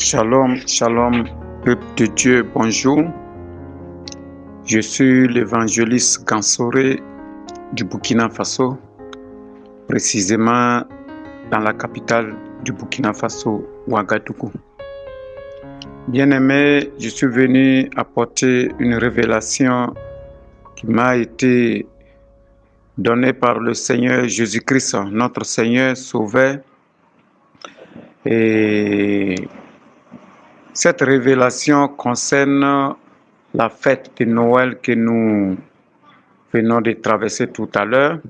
Shalom, shalom, peuple de Dieu, bonjour. Je suis l'évangéliste Gansoré du Burkina Faso, précisément dans la capitale du Burkina Faso, Ouagadougou. Bien-aimé, je suis venu apporter une révélation qui m'a été donnée par le Seigneur Jésus-Christ, notre Seigneur Sauveur. Et cette révélation concerne la fête de Noël que nous venons de traverser tout à l'heure.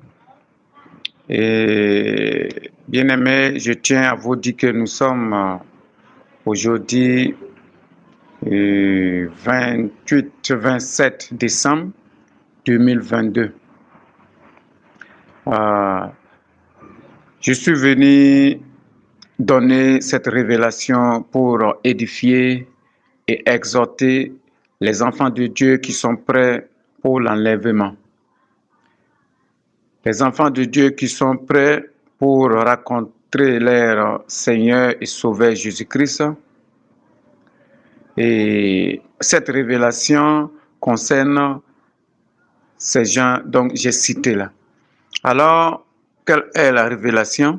Et bien aimé, je tiens à vous dire que nous sommes aujourd'hui 28-27 décembre 2022. Je suis venu donner cette révélation pour édifier et exhorter les enfants de Dieu qui sont prêts pour l'enlèvement. Les enfants de Dieu qui sont prêts pour rencontrer leur Seigneur et Sauveur Jésus-Christ. Et cette révélation concerne ces gens dont j'ai cité là. Alors, quelle est la révélation?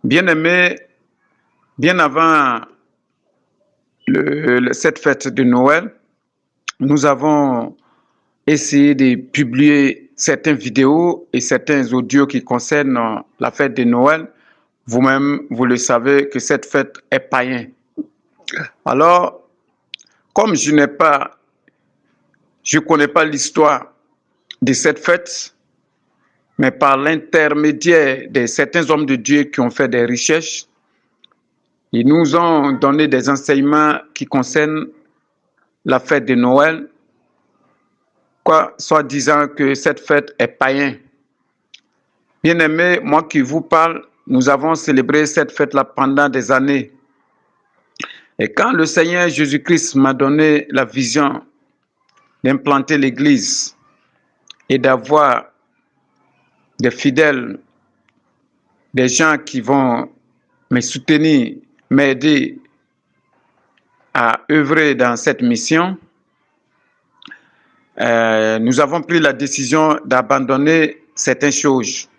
Bien-aimé, bien avant cette fête de Noël, nous avons essayé de publier certaines vidéos et certains audios qui concernent la fête de Noël. Vous-même, vous le savez que cette fête est païenne. Alors, comme je ne connais pas l'histoire de cette fête, mais par l'intermédiaire de certains hommes de Dieu qui ont fait des recherches, ils nous ont donné des enseignements qui concernent la fête de Noël, soit disant que cette fête est païenne. Bien-aimé, moi qui vous parle, nous avons célébré cette fête-là pendant des années. Et quand le Seigneur Jésus-Christ m'a donné la vision d'implanter l'Église et d'avoir des fidèles, des gens qui vont me soutenir, m'aider à œuvrer dans cette mission, nous avons pris la décision d'abandonner certaines choses.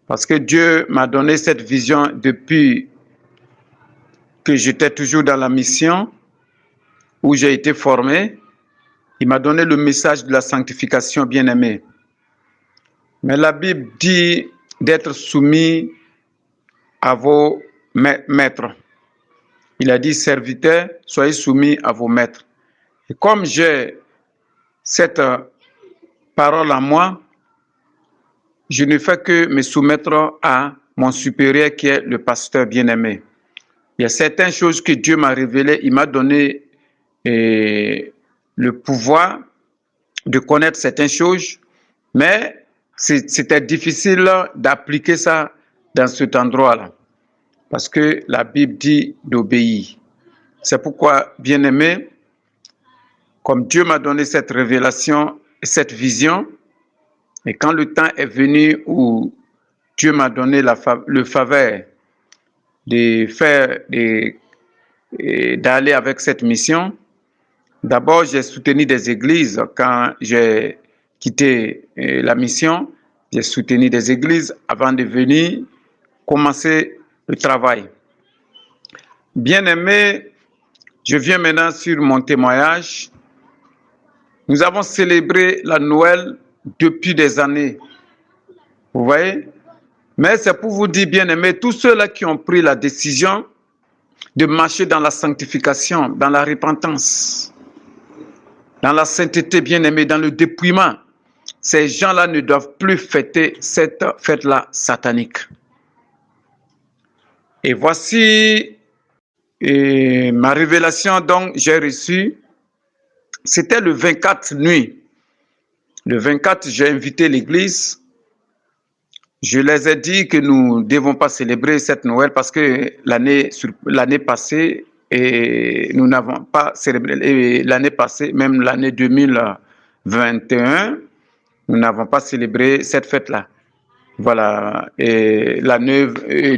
Parce que Dieu m'a donné cette vision depuis que j'étais toujours dans la mission, où j'ai été formé. Il m'a donné le message de la sanctification, bien-aimé. Mais la Bible dit d'être soumis à vos maîtres. Il a dit, serviteurs, soyez soumis à vos maîtres. Et comme j'ai cette parole en moi, je ne fais que me soumettre à mon supérieur qui est le pasteur bien-aimé. Il y a certaines choses que Dieu m'a révélées. Il m'a donné le pouvoir de connaître certaines choses, mais c'était difficile d'appliquer ça dans cet endroit-là. Parce que la Bible dit d'obéir. C'est pourquoi, bien-aimé, comme Dieu m'a donné cette révélation, cette vision, et quand le temps est venu où Dieu m'a donné le faveur d'aller avec cette mission, d'abord j'ai soutenu des églises. Quand j'ai quitté la mission, j'ai soutenu des églises avant de venir commencer le travail. Bien-aimé, je viens maintenant sur mon témoignage. Nous avons célébré la Noël depuis des années. Vous voyez? Mais c'est pour vous dire, bien-aimés, tous ceux-là qui ont pris la décision de marcher dans la sanctification, dans la repentance, dans la sainteté, bien-aimés, dans le dépouillement, ces gens-là ne doivent plus fêter cette fête-là satanique. Et voici ma révélation donc j'ai reçue. C'était le 24 nuit. Le 24, j'ai invité l'église. Je les ai dit que nous ne devons pas célébrer cette Noël parce que l'année passée, nous n'avons pas célébré. Et l'année passée, même l'année 2021, nous n'avons pas célébré cette fête-là. Voilà, et l'année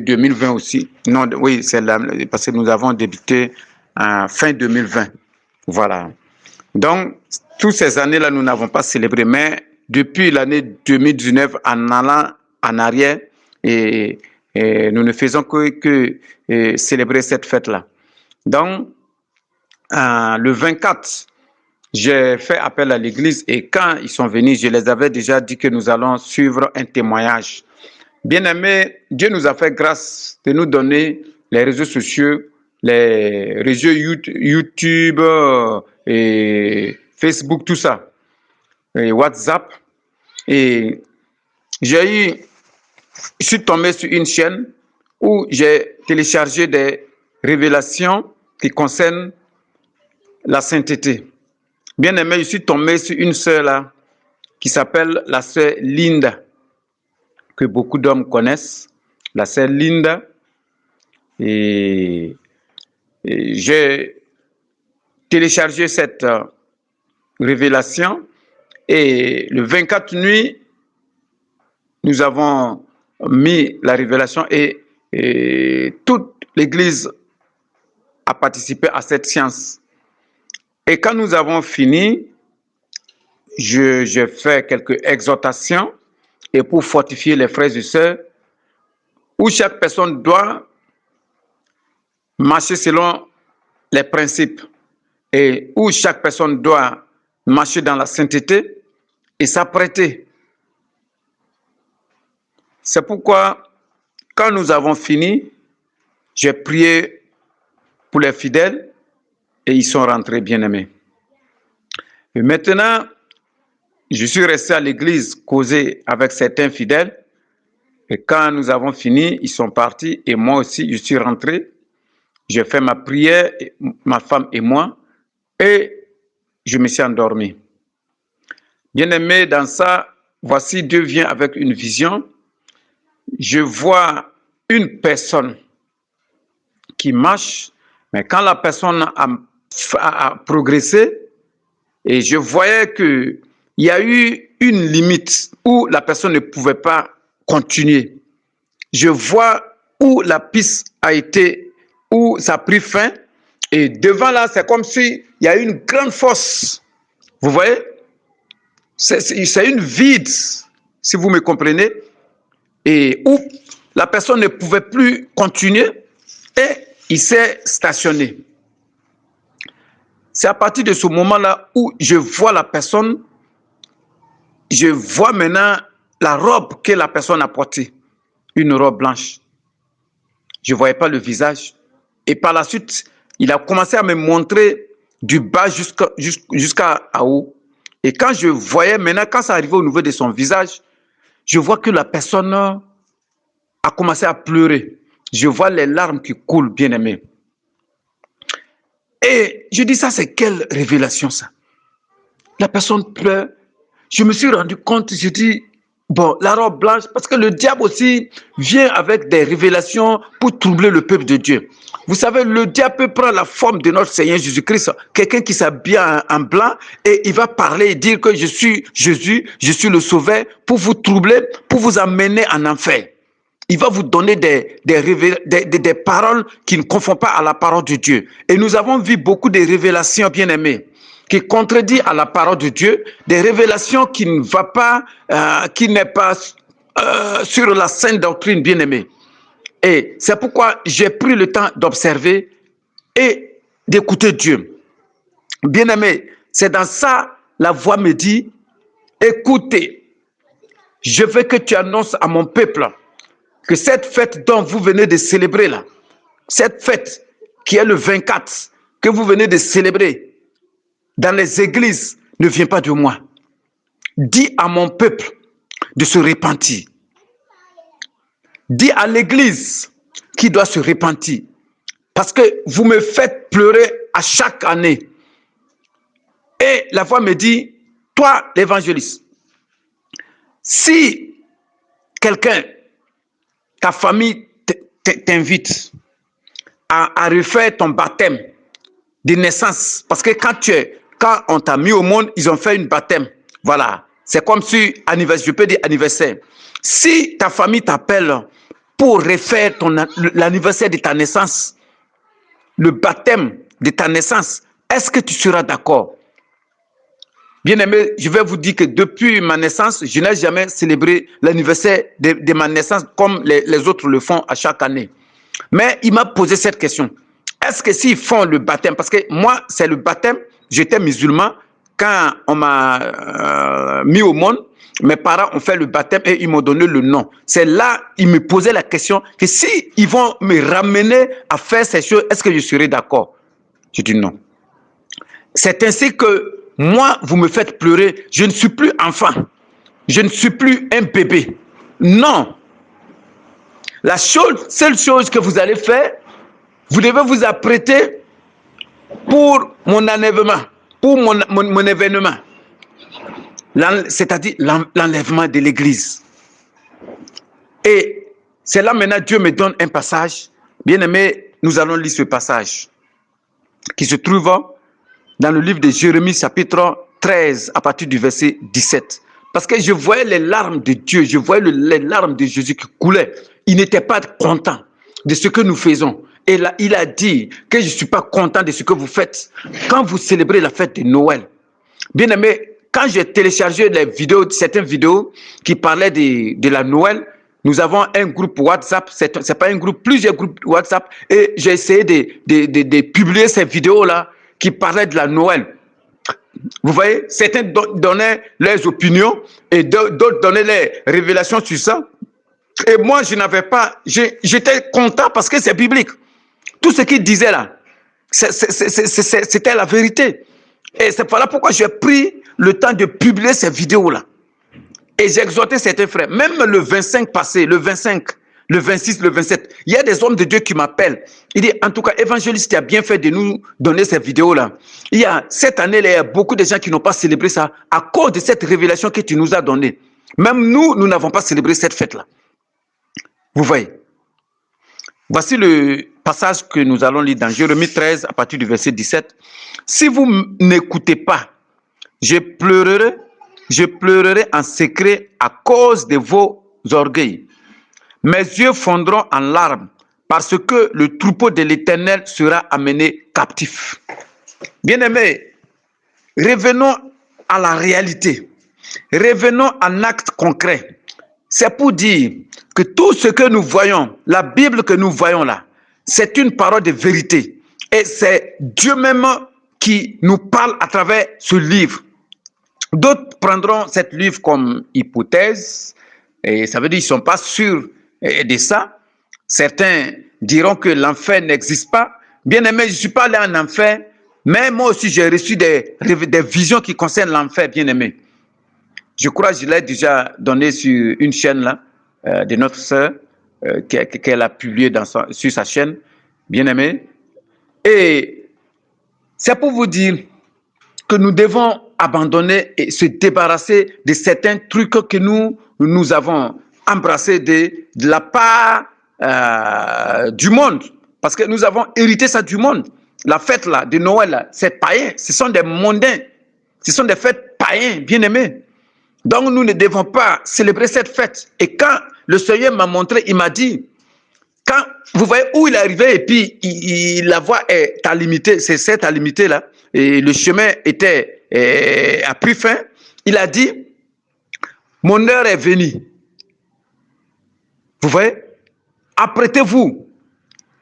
2020 aussi. Non, oui, c'est parce que nous avons débuté en fin 2020. Voilà. Donc, toutes ces années-là, nous n'avons pas célébré, mais depuis l'année 2019, en allant en arrière, et, nous ne faisons que célébrer cette fête-là. Donc, le 24, j'ai fait appel à l'église et quand ils sont venus, je les avais déjà dit que nous allons suivre un témoignage. Bien-aimés, Dieu nous a fait grâce de nous donner les réseaux sociaux, les réseaux YouTube et Facebook, tout ça, et WhatsApp. Et je suis tombé sur une chaîne où j'ai téléchargé des révélations qui concernent la sainteté. Bien-aimé, je suis tombé sur une sœur là qui s'appelle la sœur Linda, que beaucoup d'hommes connaissent. La sœur Linda. Et j'ai téléchargé cette révélation et le 24 nuit, nous avons mis la révélation et toute l'église a participé à cette séance. Et quand nous avons fini, j'ai fait quelques exhortations et pour fortifier les frères et sœurs, où chaque personne doit marcher selon les principes et où chaque personne doit marcher dans la sainteté et s'apprêter. C'est pourquoi, quand nous avons fini, j'ai prié pour les fidèles et ils sont rentrés bien-aimés. Et maintenant, je suis resté à l'église causer avec certains fidèles et quand nous avons fini, ils sont partis et moi aussi, je suis rentré. J'ai fait ma prière, ma femme et moi, et je me suis endormi. Bien-aimé, dans ça, voici Dieu vient avec une vision. Je vois une personne qui marche, mais quand la personne a progressé, et je voyais qu'il y a eu une limite où la personne ne pouvait pas continuer. Je vois où la piste a été, où ça a pris fin, et devant là, c'est comme s'il y a une grande force. Vous voyez? C'est une vide, si vous me comprenez, et où la personne ne pouvait plus continuer et il s'est stationné. C'est à partir de ce moment-là où je vois la personne, je vois maintenant la robe que la personne a portée, une robe blanche. Je ne voyais pas le visage. Et par la suite, il a commencé à me montrer du bas jusqu'à haut. Et quand je voyais maintenant, quand ça arrivait au niveau de son visage, je vois que la personne a commencé à pleurer. Je vois les larmes qui coulent, bien-aimé. Et je dis, ça, c'est quelle révélation, ça? La personne pleure. Je me suis rendu compte, je dis, bon, la robe blanche, parce que le diable aussi vient avec des révélations pour troubler le peuple de Dieu. Vous savez, le diable peut prendre la forme de notre Seigneur Jésus-Christ, quelqu'un qui s'habille en blanc, et il va parler et dire que je suis Jésus, je suis le Sauveur, pour vous troubler, pour vous amener en enfer. Il va vous donner des paroles qui ne confondent pas à la parole de Dieu. Et nous avons vu beaucoup de révélations, bien-aimées, qui contredit à la parole de Dieu, des révélations qui ne va pas, qui n'est pas sur la sainte doctrine, bien-aimée. Et c'est pourquoi j'ai pris le temps d'observer et d'écouter Dieu. Bien-aimé, c'est dans ça, la voix me dit, écoutez, je veux que tu annonces à mon peuple que cette fête dont vous venez de célébrer là, cette fête qui est le 24, que vous venez de célébrer dans les églises, ne vient pas de moi. Dis à mon peuple de se repentir. Dis à l'église qui doit se repentir. Parce que vous me faites pleurer à chaque année. Et la voix me dit, toi l'évangéliste, si quelqu'un, ta famille t'invite à refaire ton baptême de naissance, parce que quand on t'a mis au monde, ils ont fait une baptême. Voilà. C'est comme si, je peux dire anniversaire. Si ta famille t'appelle pour refaire l'anniversaire de ta naissance, le baptême de ta naissance, est-ce que tu seras d'accord? Bien-aimé, je vais vous dire que depuis ma naissance, je n'ai jamais célébré l'anniversaire de ma naissance comme les autres le font à chaque année. Mais il m'a posé cette question. Est-ce que s'ils font le baptême, parce que moi, c'est le baptême, j'étais musulman, quand on m'a mis au monde, mes parents ont fait le baptême et ils m'ont donné le nom. C'est là, ils me posaient la question que si ils vont me ramener à faire ces choses, est-ce que je serai d'accord? Je dis non. C'est ainsi que moi, vous me faites pleurer. Je ne suis plus enfant. Je ne suis plus un bébé. Non. La seule chose que vous allez faire, vous devez vous apprêter pour mon enlèvement, pour mon événement. C'est-à-dire l'enlèvement de l'église. Et c'est là maintenant Dieu me donne un passage. Bien aimé, nous allons lire ce passage qui se trouve dans le livre de Jérémie chapitre 13 à partir du verset 17. Parce que je voyais les larmes de Dieu, je voyais les larmes de Jésus qui coulaient. Il n'était pas content de ce que nous faisons. Et là, il a dit que je ne suis pas content de ce que vous faites quand vous célébrez la fête de Noël. Bien aimé, quand j'ai téléchargé certaines vidéos qui parlaient de la Noël, nous avons un groupe WhatsApp, c'est pas un groupe, plusieurs groupes WhatsApp, et j'ai essayé de publier ces vidéos-là qui parlaient de la Noël. Vous voyez, certains donnaient leurs opinions et d'autres donnaient les révélations sur ça. Et moi, je n'avais pas, j'étais content parce que c'est biblique. Tout ce qu'ils disaient là, c'était la vérité. Et c'est voilà pourquoi j'ai pris le temps de publier ces vidéos-là. Et j'ai exhorté certains frères, même le 25 passé, le 25, le 26, le 27, il y a des hommes de Dieu qui m'appellent. Il dit, en tout cas, évangéliste, tu as bien fait de nous donner ces vidéos-là. Cette année, il y a beaucoup de gens qui n'ont pas célébré ça à cause de cette révélation que tu nous as donnée. Même nous n'avons pas célébré cette fête-là. Vous voyez. Voici le passage que nous allons lire dans Jérémie 13 à partir du verset 17. Si vous n'écoutez pas, je pleurerai en secret à cause de vos orgueils. Mes yeux fondront en larmes parce que le troupeau de l'Éternel sera amené captif. Bien-aimés, revenons à la réalité. Revenons à un acte concret. C'est pour dire que tout ce que nous voyons, la Bible que nous voyons là, c'est une parole de vérité. Et c'est Dieu même qui nous parle à travers ce livre. D'autres prendront cette livre comme hypothèse, et ça veut dire qu'ils ne sont pas sûrs de ça. Certains diront que l'enfer n'existe pas. Bien aimé, je ne suis pas allé en enfer, mais moi aussi j'ai reçu des visions qui concernent l'enfer, bien aimé. Je crois que je l'ai déjà donné sur une chaîne là, de notre sœur, qu'elle a publié sur sa chaîne, bien aimé. Et c'est pour vous dire que nous devons abandonner et se débarrasser de certains trucs que nous avons embrassés de la part du monde. Parce que nous avons hérité ça du monde. La fête là, de Noël, c'est païen. Ce sont des mondains. Ce sont des fêtes païennes, bien aimés. Donc nous ne devons pas célébrer cette fête. Et quand le Seigneur m'a montré, il m'a dit, quand vous voyez où il est arrivé et puis la voie est à limiter, c'est cette à limiter là, et le chemin a pris fin, il a dit, mon heure est venue. Vous voyez, apprêtez-vous.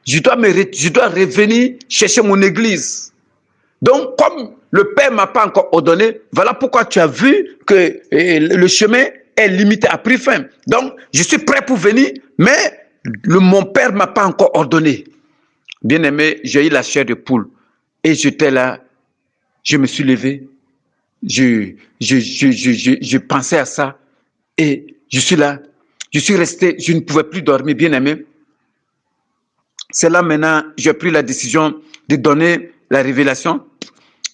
Je dois revenir chercher mon église. Donc, comme le Père ne m'a pas encore ordonné, voilà pourquoi tu as vu que le chemin est limité, a pris fin. Donc, je suis prêt pour venir, mais mon Père ne m'a pas encore ordonné. Bien aimé, j'ai eu la chair de poule. Et j'étais là, je me suis levé, je pensais à ça, et je suis là, je suis resté, je ne pouvais plus dormir, bien aimé. C'est là maintenant, j'ai pris la décision de donner la révélation.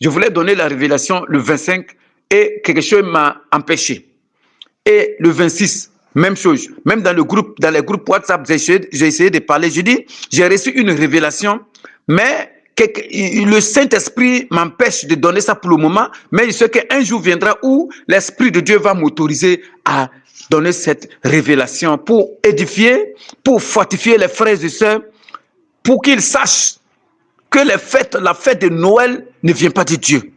Je voulais donner la révélation le 25 et quelque chose m'a empêché. Et le 26, même chose. Même dans les groupes WhatsApp, j'ai essayé de parler. Je dis, j'ai reçu une révélation, mais le Saint-Esprit m'empêche de donner ça pour le moment, mais je sais qu'un jour viendra où l'Esprit de Dieu va m'autoriser à donner cette révélation pour édifier, pour fortifier les frères et sœurs, pour qu'ils sachent que la fête de Noël ne vient pas de Dieu.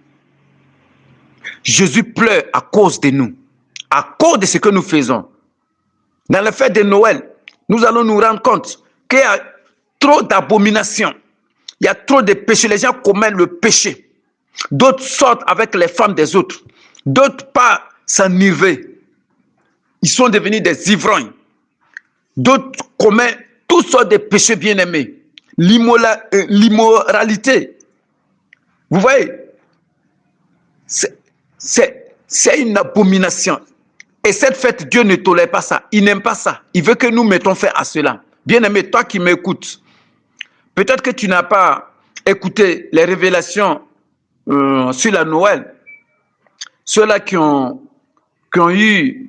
Jésus pleure à cause de nous, à cause de ce que nous faisons. Dans la fête de Noël, nous allons nous rendre compte qu'il y a trop d'abominations, il y a trop de péchés. Les gens commettent le péché. D'autres sortent avec les femmes des autres, d'autres pas s'enivrer. Ils sont devenus des ivrognes. D'autres commettent toutes sortes de péchés bien-aimés. L'immoralité. Vous voyez, c'est une abomination. Et cette fête, Dieu ne tolère pas ça. Il n'aime pas ça. Il veut que nous mettons fin à cela. Bien-aimé, toi qui m'écoutes, peut-être que tu n'as pas écouté les révélations sur la Noël. Ceux-là qui ont eu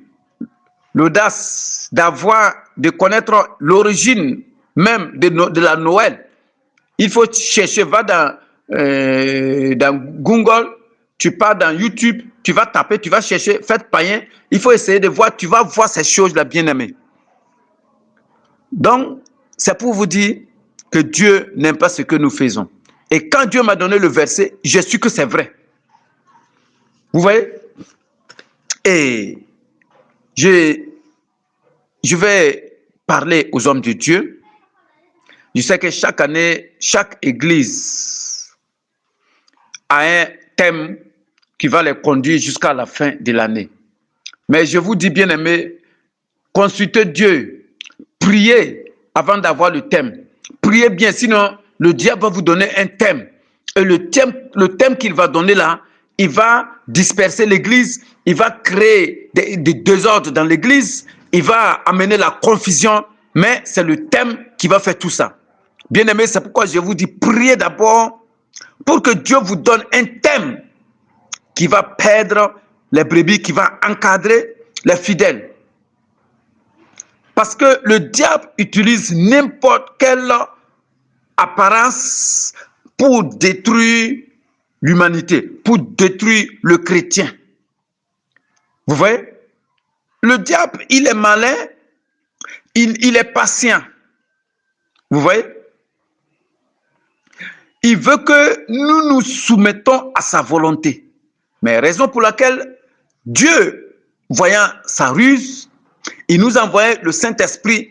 l'audace de connaître l'origine même de la Noël. Il faut chercher, va dans Google, tu pars dans YouTube, tu vas taper, tu vas chercher, fête païen. Il faut essayer de voir, tu vas voir ces choses-là, bien-aimés. Donc, c'est pour vous dire que Dieu n'aime pas ce que nous faisons. Et quand Dieu m'a donné le verset, je suis que c'est vrai. Vous voyez? Et je vais parler aux hommes de Dieu. Je sais que chaque année, chaque église a un thème qui va les conduire jusqu'à la fin de l'année. Mais je vous dis, bien aimé, consultez Dieu, priez avant d'avoir le thème. Priez bien, sinon le diable va vous donner un thème. Et le thème qu'il va donner là, il va disperser l'église, il va créer des désordres dans l'église, il va amener la confusion, mais c'est le thème qui va faire tout ça. Bien aimé, c'est pourquoi je vous dis, priez d'abord pour que Dieu vous donne un thème qui va perdre les brebis, qui va encadrer les fidèles. Parce que le diable utilise n'importe quelle apparence pour détruire l'humanité, pour détruire le chrétien. Vous voyez? Le diable, il est malin, il est patient. Vous voyez? Il veut que nous nous soumettons à sa volonté. Mais raison pour laquelle Dieu, voyant sa ruse, il nous a envoyé le Saint-Esprit.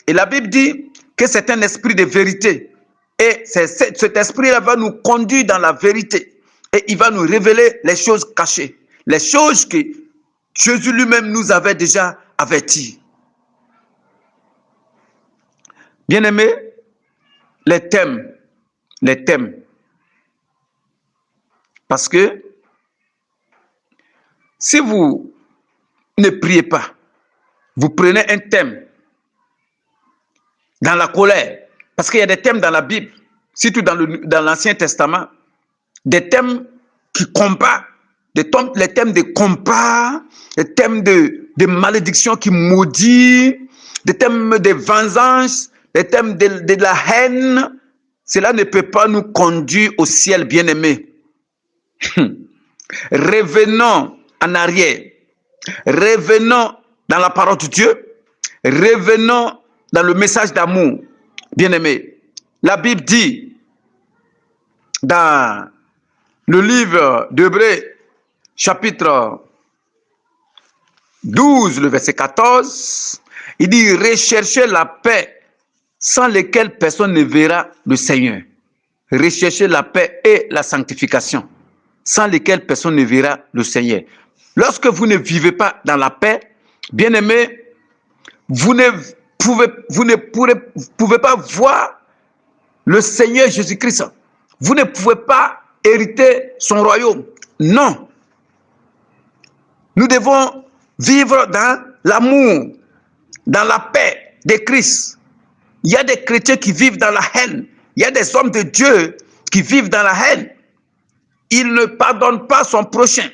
Et la Bible dit que c'est un esprit de vérité. Et cet esprit-là va nous conduire dans la vérité. Et il va nous révéler les choses cachées. Les choses que Jésus lui-même nous avait déjà averties. Bien-aimés, les thèmes. Parce que si vous ne priez pas, vous prenez un thème dans la colère, parce qu'il y a des thèmes dans la Bible, surtout dans l'Ancien Testament, des thèmes qui combattent, les thèmes de combat, les thèmes de malédiction qui maudit, des thèmes de vengeance, les thèmes de la haine. Cela ne peut pas nous conduire au ciel, bien-aimés. Revenons en arrière. Revenons dans la parole de Dieu. Revenons dans le message d'amour. Bien-aimés, la Bible dit dans le livre d'Hébreux, chapitre 12, le verset 14, il dit « Recherchez la paix sans lesquelles personne ne verra le Seigneur. » Recherchez la paix et la sanctification, sans lesquelles personne ne verra le Seigneur. Lorsque vous ne vivez pas dans la paix, bien-aimés, vous ne pouvez pas voir le Seigneur Jésus-Christ. Vous ne pouvez pas hériter son royaume. Non. Nous devons vivre dans l'amour, dans la paix de Christ. Il y a des chrétiens qui vivent dans la haine. Il y a des hommes de Dieu qui vivent dans la haine. Ils ne pardonnent pas son prochain.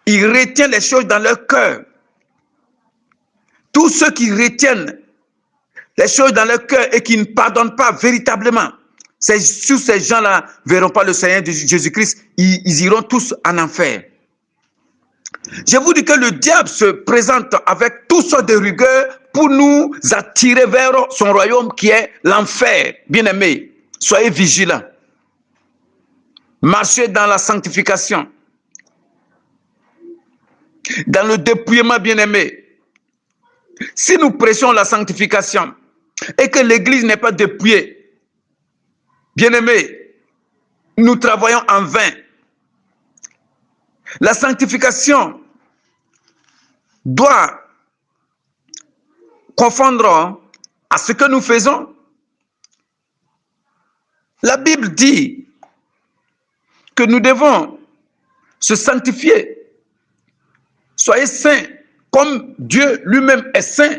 Ils retiennent les choses dans leur cœur. Tous ceux qui retiennent les choses dans leur cœur et qui ne pardonnent pas véritablement, Tous ces gens-là ne verront pas le Seigneur de Jésus-Christ. Ils iront tous en enfer. Je vous dis que le diable se présente avec toutes sortes de rigueur pour nous attirer vers son royaume qui est l'enfer. Bien-aimés, soyez vigilants. Marchez dans la sanctification. Dans le dépouillement, bien-aimés. Si nous prêchons la sanctification et que l'Église n'est pas dépouillée, bien-aimés, nous travaillons en vain. La sanctification doit confondre à ce que nous faisons. La Bible dit que nous devons se sanctifier. Soyez saints comme Dieu lui-même est saint.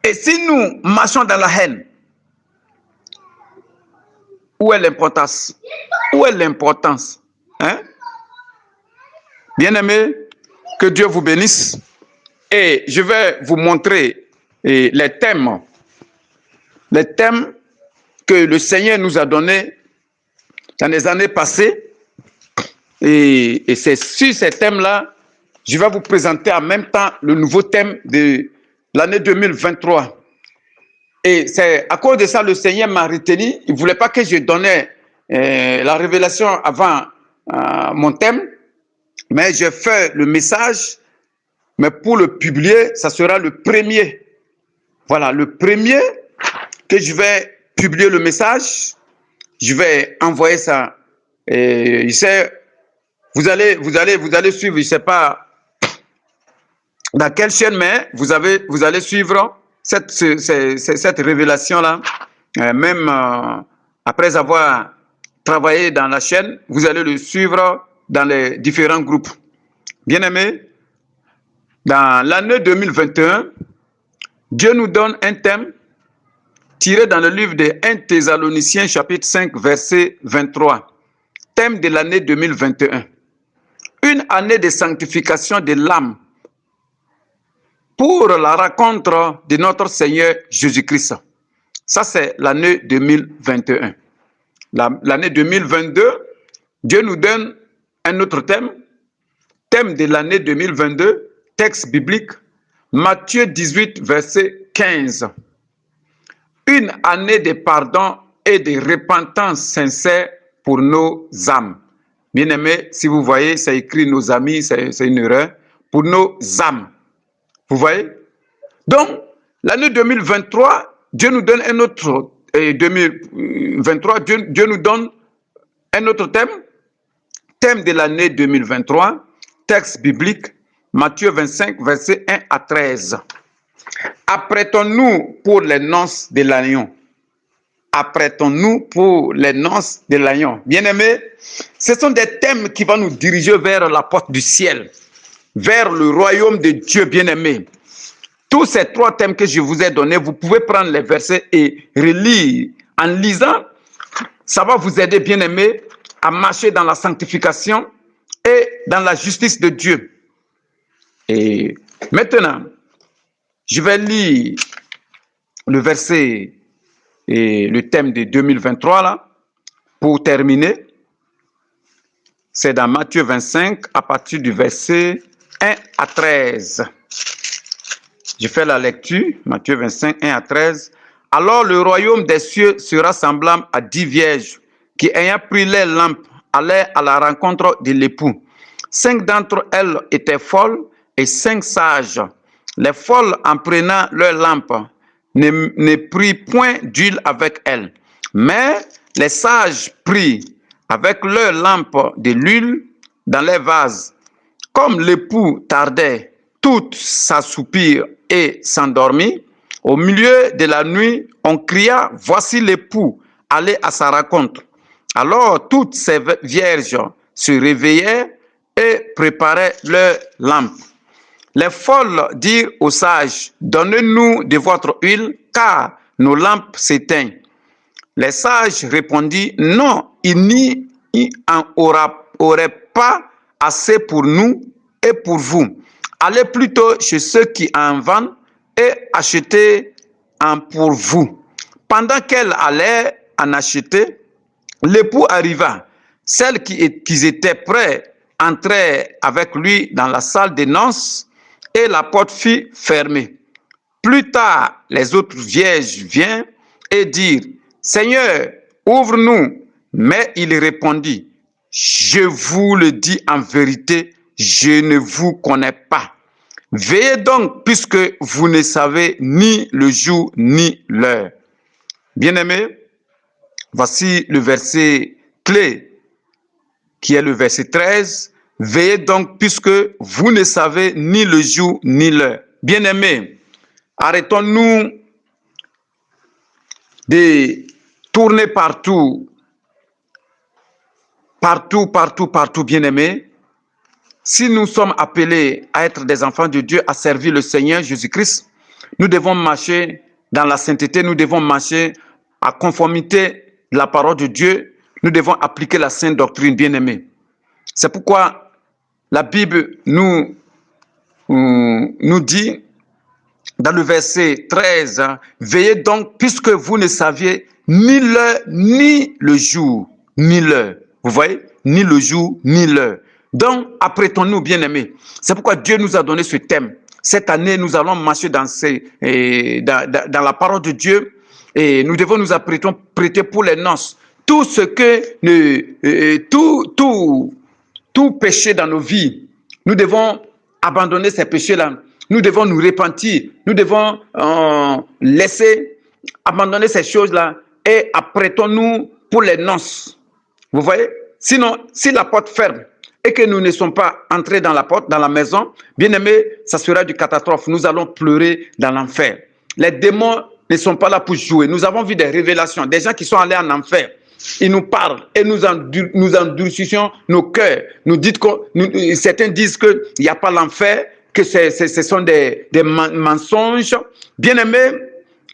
Et si nous marchons dans la haine, où est l'importance? Où est l'importance? Hein? Bien-aimés, que Dieu vous bénisse. Et je vais vous montrer les thèmes que le Seigneur nous a donnés dans les années passées. Et c'est sur ces thèmes-là, je vais vous présenter en même temps le nouveau thème de l'année 2023. Et c'est à cause de ça, le Seigneur m'a retenu. Il ne voulait pas que je donnais la révélation avant mon thème. Mais je fais le message, mais pour le publier, ça sera le premier. Voilà, le premier que je vais publier le message. Je vais envoyer ça. Et vous allez suivre, je ne sais pas dans quelle chaîne, mais vous allez suivre cette révélation-là. Même après avoir travaillé dans la chaîne, vous allez le suivre dans les différents groupes. Bien-aimés, dans l'année 2021, Dieu nous donne un thème tiré dans le livre de 1 Thessaloniciens chapitre 5 verset 23. Thème de l'année 2021. Une année de sanctification de l'âme pour la rencontre de notre Seigneur Jésus-Christ. Ça, c'est l'année 2021. L'année 2022, Dieu nous donne un autre thème, thème de l'année 2022, texte biblique, Matthieu 18, verset 15. Une année de pardon et de repentance sincère pour nos âmes. Bien-aimés, si vous voyez, c'est écrit nos amis, c'est une erreur, pour nos âmes. Vous voyez? Donc, l'année 2023, Dieu nous donne un autre, 2023, Dieu nous donne un autre thème. Thème de l'année 2023, texte biblique, Matthieu 25, versets 1 à 13. Apprêtons-nous pour les noces de l'agneau. Apprêtons-nous pour les noces de l'agneau. Bien-aimés, ce sont des thèmes qui vont nous diriger vers la porte du ciel, vers le royaume de Dieu, bien-aimés. Tous ces trois thèmes que je vous ai donnés, vous pouvez prendre les versets et relire. En lisant, ça va vous aider, bien-aimés, à marcher dans la sanctification et dans la justice de Dieu. Et maintenant, je vais lire le verset et le thème de 2023 là, pour terminer. C'est dans Matthieu 25 à partir du verset 1 à 13. Je fais la lecture, Matthieu 25, 1 à 13. Alors le royaume des cieux sera semblable à 10 vierges qui, ayant pris leurs lampes, allaient à la rencontre de l'époux. 5 d'entre elles étaient folles et 5 sages. Les folles, en prenant leurs lampes, ne prirent point d'huile avec elles. Mais les sages prirent avec leurs lampes de l'huile dans les vases. Comme l'époux tardait, toutes s'assoupirent et s'endormit. Au milieu de la nuit, on cria, voici l'époux, allez à sa rencontre. Alors toutes ces vierges se réveillèrent et préparaient leurs lampes. Les folles dirent aux sages, donnez-nous de votre huile, car nos lampes s'éteignent. Les sages répondirent, non, il n'y en aurait pas assez pour nous et pour vous. Allez plutôt chez ceux qui en vendent et achetez-en pour vous. Pendant qu'elle allait en acheter, l'époux arriva. Celles qui étaient prêtes entrèrent avec lui dans la salle des noces et la porte fut fermée. Plus tard, les autres vierges vinrent et dirent, « Seigneur, ouvre-nous. » Mais il répondit, « Je vous le dis en vérité, je ne vous connais pas. Veillez donc, puisque vous ne savez ni le jour ni l'heure. » Bien-aimés, voici le verset clé, qui est le verset 13. « Veillez donc, puisque vous ne savez ni le jour ni l'heure. » Bien-aimés, arrêtons-nous de tourner partout, bien-aimés. Si nous sommes appelés à être des enfants de Dieu, à servir le Seigneur Jésus-Christ, nous devons marcher dans la sainteté, nous devons marcher à conformité de la parole de Dieu, nous devons appliquer la sainte doctrine, bien-aimés. C'est pourquoi la Bible nous dit, dans le verset 13, « Veillez donc, puisque vous ne saviez ni l'heure, ni le jour, ni l'heure. » Vous voyez? Ni le jour, ni l'heure. Donc, apprêtons-nous, bien-aimés. C'est pourquoi Dieu nous a donné ce thème. Cette année, nous allons marcher dans la parole de Dieu et nous devons nous apprêter pour les noces. Tout ce que, tout péché dans nos vies, nous devons abandonner ces péchés-là. Nous devons nous repentir. Nous devons laisser abandonner ces choses-là et apprêtons-nous pour les noces. Vous voyez? Sinon, si la porte ferme et que nous ne sommes pas entrés dans la porte, dans la maison, bien aimé, ça sera du catastrophe. Nous allons pleurer dans l'enfer. Les démons ne sont pas là pour jouer. Nous avons vu des révélations, des gens qui sont allés en enfer. Ils nous parlent et nous endurcissons nos cœurs. Certains disent qu'il n'y a pas l'enfer, que ce sont des mensonges. Bien aimé,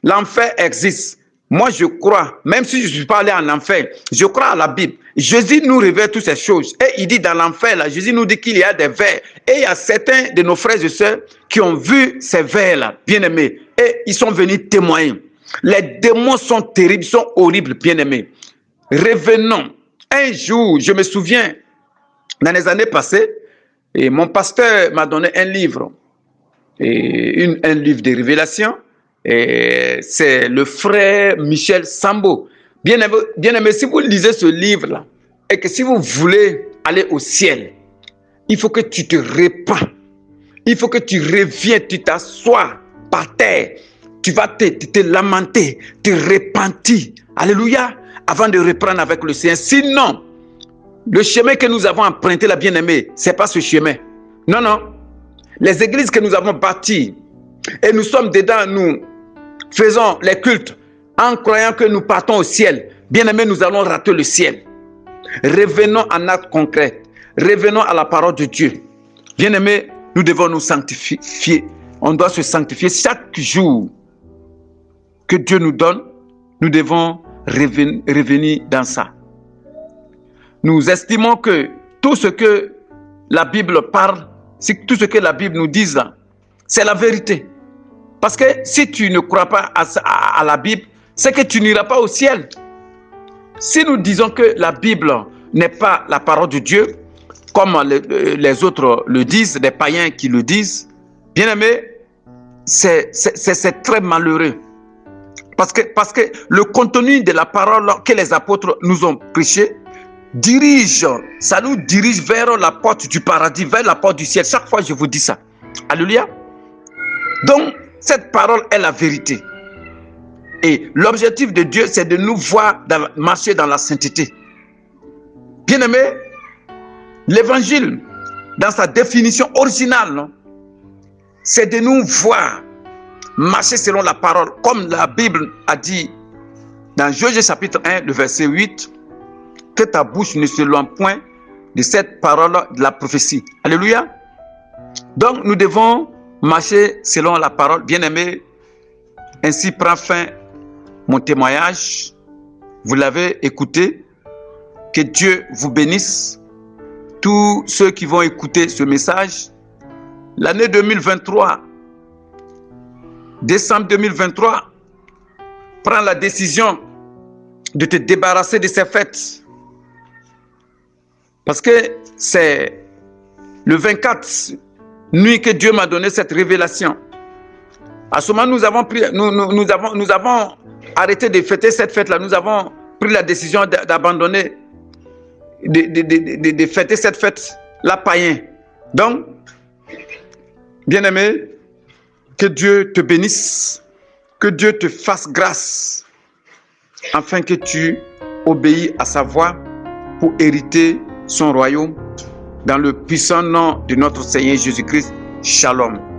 l'enfer existe. Moi, je crois, même si je ne suis pas allé en enfer, je crois à la Bible. Jésus nous révèle toutes ces choses. Et il dit dans l'enfer, là, Jésus nous dit qu'il y a des vers. Et il y a certains de nos frères et sœurs qui ont vu ces vers-là, bien-aimés. Et ils sont venus témoigner. Les démons sont terribles, sont horribles, bien-aimés. Revenons. Un jour, je me souviens, dans les années passées, et mon pasteur m'a donné un livre. Un livre de révélation. Et c'est le frère Michel Sambo. Bien-aimé, si vous lisez ce livre-là, et que si vous voulez aller au ciel, il faut que tu te répands. Il faut que tu reviennes, tu t'assois par terre. Tu vas te lamenter, te repentir. Alléluia. Avant de reprendre avec le Seigneur. Sinon, le chemin que nous avons emprunté, la bien-aimée, ce n'est pas ce chemin. Non, non. Les églises que nous avons bâties, et nous sommes dedans, nous faisons les cultes en croyant que nous partons au ciel. Bien-aimés, nous allons rater le ciel. Revenons en acte concret. Revenons à la parole de Dieu. Bien-aimés, nous devons nous sanctifier. On doit se sanctifier chaque jour que Dieu nous donne. Nous devons revenir dans ça. Nous estimons que tout ce que la Bible parle, tout ce que la Bible nous dit là, c'est la vérité. Parce que si tu ne crois pas à la Bible, c'est que tu n'iras pas au ciel. Si nous disons que la Bible n'est pas la parole de Dieu, comme les autres le disent, des païens qui le disent, bien aimé, c'est très malheureux. Parce que le contenu de la parole que les apôtres nous ont prêché ça nous dirige vers la porte du paradis, vers la porte du ciel. Chaque fois, je vous dis ça. Alléluia. Donc, cette parole est la vérité. Et l'objectif de Dieu, c'est de nous voir marcher dans la sainteté. Bien-aimé, l'évangile, dans sa définition originale, c'est de nous voir marcher selon la parole, comme la Bible a dit dans Josué chapitre 1, le verset 8, que ta bouche ne s'éloigne point de cette parole de la prophétie. Alléluia. Donc, nous devons marcher selon la parole. Bien-aimé, ainsi prend fin mon témoignage. Vous l'avez écouté. Que Dieu vous bénisse. Tous ceux qui vont écouter ce message, l'année 2023, décembre 2023, prends la décision de te débarrasser de ces fêtes. Parce que c'est le 24 nuit que Dieu m'a donné cette révélation. À ce moment, nous avons arrêté de fêter cette fête-là. Nous avons pris la décision d'abandonner, de fêter cette fête-là païen. Donc, bien-aimé, que Dieu te bénisse, que Dieu te fasse grâce, afin que tu obéis à sa voix pour hériter son royaume, dans le puissant nom de notre Seigneur Jésus-Christ. Shalom.